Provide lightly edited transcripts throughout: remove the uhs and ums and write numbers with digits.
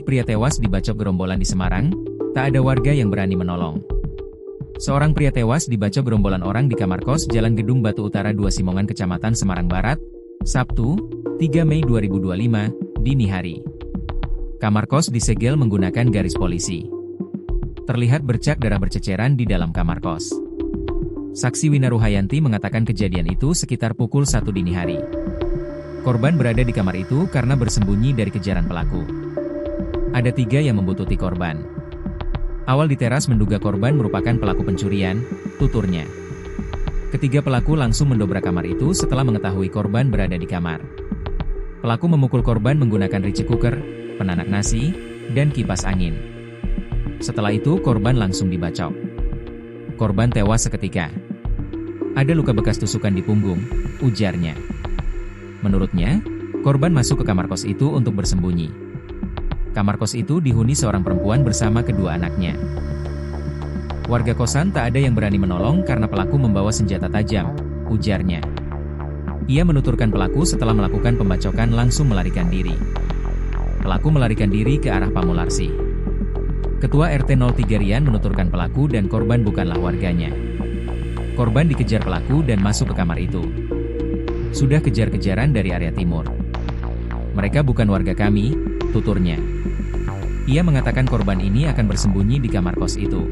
pria tewas dibacok gerombolan di Semarang, tak ada warga yang berani menolong. Seorang pria tewas dibacok gerombolan orang di kamar kos Jalan Gedung Batu Utara 2 Simongan Kecamatan Semarang Barat, Sabtu, 3 Mei 2025, dini hari. Kamar kos disegel menggunakan garis polisi. Terlihat bercak darah berceceran di dalam kamar kos. Saksi Wina Ruhayanti mengatakan kejadian itu sekitar pukul 1 dini hari. Korban berada di kamar itu karena bersembunyi dari kejaran pelaku. Ada 3 yang membuntuti korban. Awal di teras menduga korban merupakan pelaku pencurian, tuturnya. Ketiga pelaku langsung mendobrak kamar itu setelah mengetahui korban berada di kamar. Pelaku memukul korban menggunakan rice cooker, penanak nasi, dan kipas angin. Setelah itu korban langsung dibacok. Korban tewas seketika. Ada luka bekas tusukan di punggung, ujarnya. Menurutnya, korban masuk ke kamar kos itu untuk bersembunyi. Kamar kos itu dihuni seorang perempuan bersama kedua anaknya. Warga kosan tak ada yang berani menolong karena pelaku membawa senjata tajam, ujarnya. Ia menuturkan pelaku setelah melakukan pembacokan langsung melarikan diri. Pelaku melarikan diri ke arah Pamularsi. Ketua RT 03 Rian menuturkan pelaku dan korban bukanlah warganya. Korban dikejar pelaku dan masuk ke kamar itu. Sudah kejar-kejaran dari area timur. Mereka bukan warga kami, tuturnya. Ia mengatakan korban ini akan bersembunyi di kamar kos itu.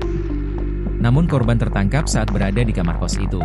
Namun korban tertangkap saat berada di kamar kos itu.